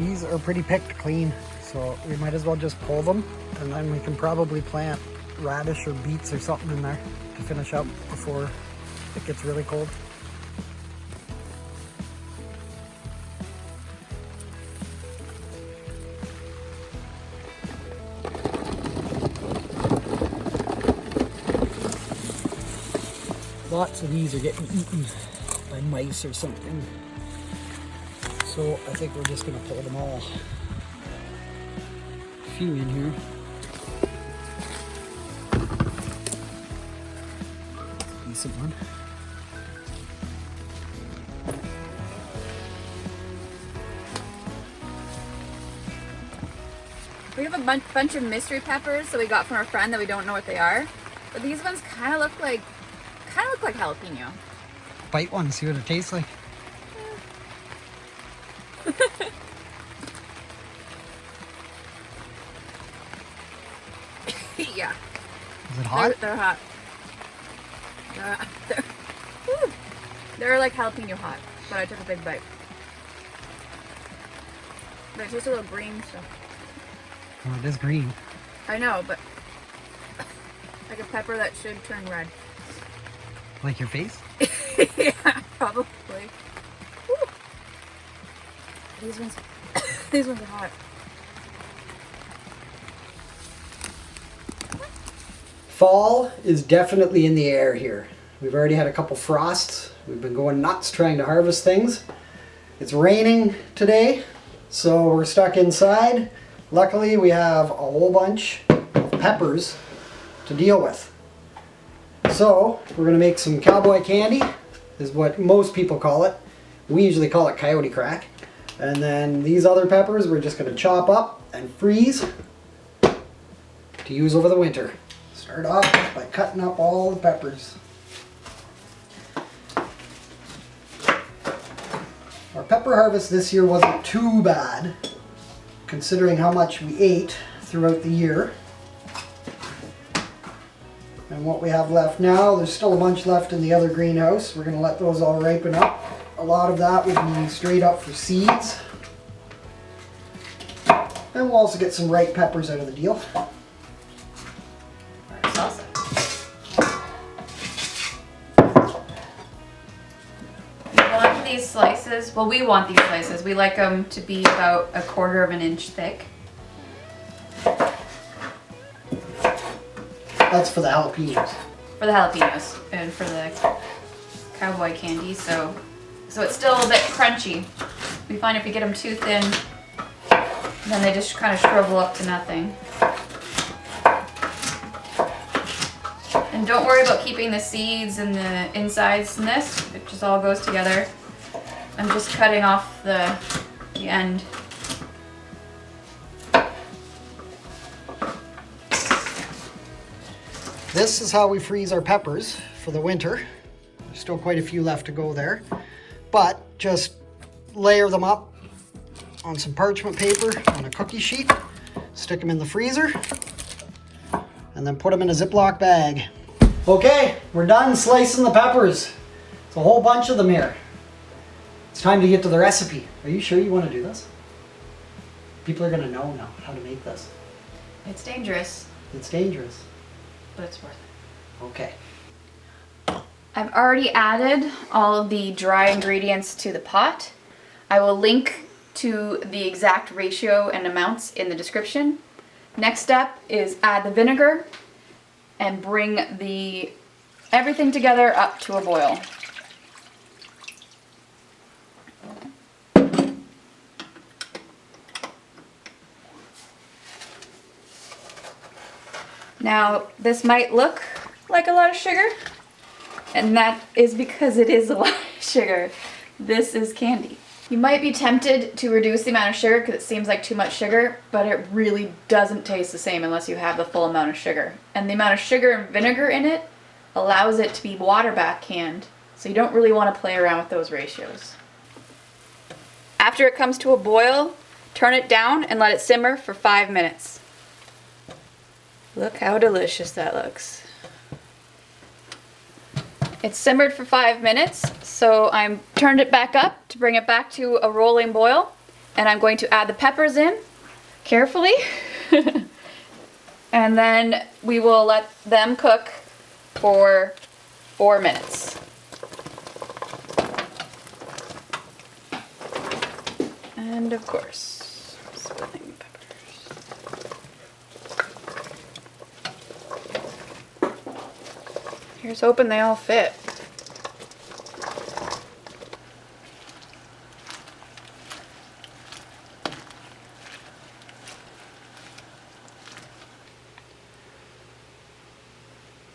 These are pretty picked clean, so we might as well just pull them, and then we can probably plant radish or beets or something in there to finish up before it gets really cold. Lots of these are getting eaten by mice or something. So I think we're just gonna pull them all. A few in here. Decent one. We have a bunch of mystery peppers that we got from a friend that we don't know what they are. But these ones kind of look like jalapeno. Bite one, see what it tastes like. Yeah. Is it hot? They're hot. They're like jalapeno hot, but I took a big bite. They taste a little green stuff. Oh, it is green. I know, but like a pepper that should turn red. Like your face? Yeah, probably. Woo. These ones are hot. Fall is definitely in the air here. We've already had a couple frosts. We've been going nuts trying to harvest things. It's raining today, so we're stuck inside. Luckily, we have a whole bunch of peppers to deal with. So, we're going to make some cowboy candy, is what most people call it. We usually call it Coyote Crack. And then these other peppers we're just going to chop up and freeze to use over the winter. Start off by cutting up all the peppers. Our pepper harvest this year wasn't too bad, considering how much we ate throughout the year. And what we have left now, there's still a bunch left in the other greenhouse. We're going to let those all ripen up. A lot of that would be straight up for seeds. And we'll also get some ripe peppers out of the deal. Salsa. We want these slices, well, we want these slices. We like them to be about 1/4 of an inch thick. That's for the jalapenos. For the jalapenos and for the cowboy candy, so it's still a bit crunchy. We find if we get them too thin, then they just kind of shrivel up to nothing. And don't worry about keeping the seeds and the insides in this. It just all goes together. I'm just cutting off the end. This is how we freeze our peppers for the winter. There's still quite a few left to go there. But just layer them up on some parchment paper on a cookie sheet, stick them in the freezer, and then put them in a Ziploc bag. Okay, we're done slicing the peppers. It's a whole bunch of them here. It's time to get to the recipe. Are you sure you want to do this? People are going to know now how to make this. It's dangerous, It's dangerous. but it's worth it. Okay. I've already added all of the dry ingredients to the pot. I will link to the exact ratio and amounts in the description. Next step is add the vinegar and bring everything together up to a boil. Now, this might look like a lot of sugar, and that is because it is a lot of sugar. This is candy. You might be tempted to reduce the amount of sugar because it seems like too much sugar, but it really doesn't taste the same unless you have the full amount of sugar. And the amount of sugar and vinegar in it allows it to be water back canned, so you don't really want to play around with those ratios. After it comes to a boil, turn it down and let it simmer for 5 minutes. Look how delicious that looks. It's simmered for 5 minutes, so I'm turned it back up to bring it back to a rolling boil. And I'm going to add the peppers in carefully. And then we will let them cook for 4 minutes. And of course, spilling peppers. Here's hoping they all fit.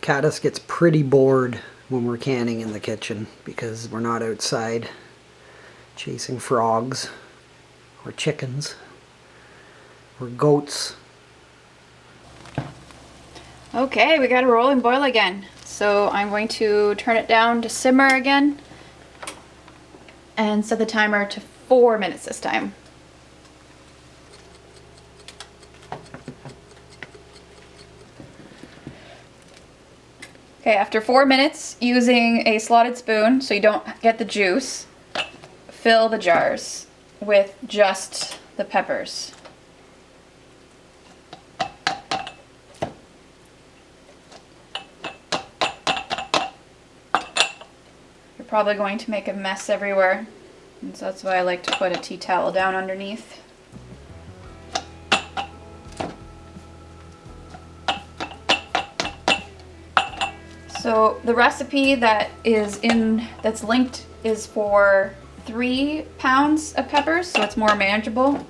Caddis gets pretty bored when we're canning in the kitchen because we're not outside chasing frogs or chickens or goats. Okay, we got a rolling boil again. So I'm going to turn it down to simmer again and set the timer to 4 minutes this time. Okay, after 4 minutes, using a slotted spoon so you don't get the juice, fill the jars with just the peppers. You're probably going to make a mess everywhere, and so that's why I like to put a tea towel down underneath. So the recipe that's linked is for 3 pounds of peppers, so it's more manageable.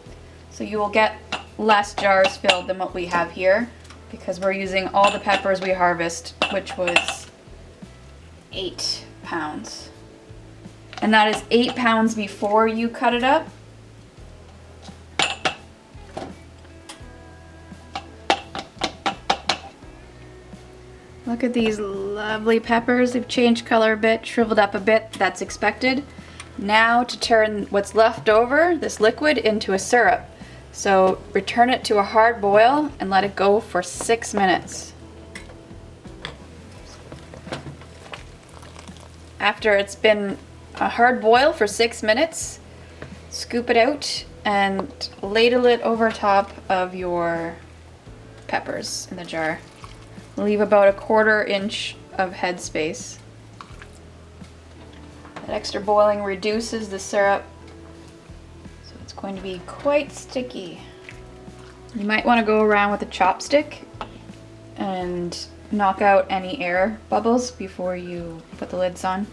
So you will get less jars filled than what we have here because we're using all the peppers we harvest, which was 8 pounds. And that is 8 pounds before you cut it up. Look at these lovely peppers. They've changed color a bit, shriveled up a bit. That's expected. Now to turn what's left over, this liquid, into a syrup. So return it to a hard boil and let it go for 6 minutes. After it's been a hard boil for 6 minutes, scoop it out and ladle it over top of your peppers in the jar. Leave about 1/4 inch of head space. That extra boiling reduces the syrup, so it's going to be quite sticky. You might want to go around with a chopstick and knock out any air bubbles before you put the lids on.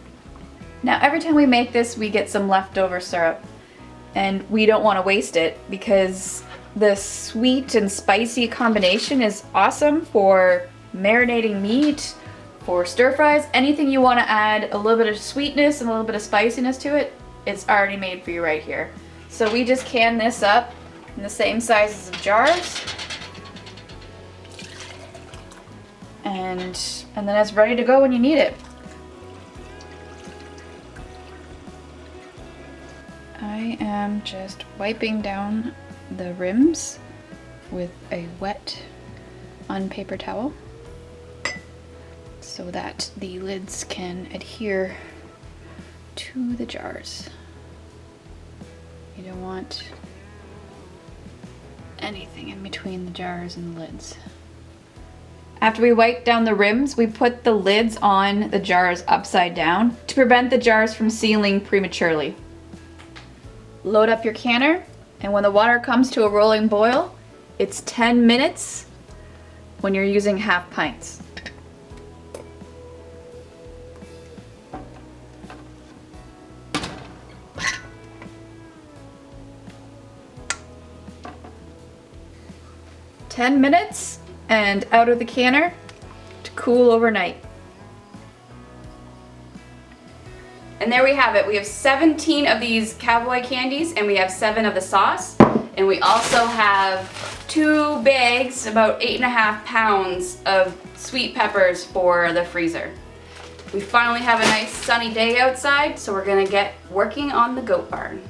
Now every time we make this, we get some leftover syrup, and we don't want to waste it because the sweet and spicy combination is awesome for marinating meat, for stir fries, anything you want to add a little bit of sweetness and a little bit of spiciness to it, it's already made for you right here. So we just can this up in the same sizes of jars, and then it's ready to go when you need it. I am just wiping down the rims with a wet unpaper towel so that the lids can adhere to the jars. You don't want anything in between the jars and the lids. After we wipe down the rims, we put the lids on the jars upside down to prevent the jars from sealing prematurely. Load up your canner, and when the water comes to a rolling boil, it's 10 minutes when you're using half pints. "10 minutes and out of the canner to cool overnight." And there we have it. We have 17 of these Cowboy candies, and we have 7 of the sauce. And we also have 2 bags, about 8.5 pounds of sweet peppers for the freezer. We finally have a nice sunny day outside, so we're gonna get working on the goat barn.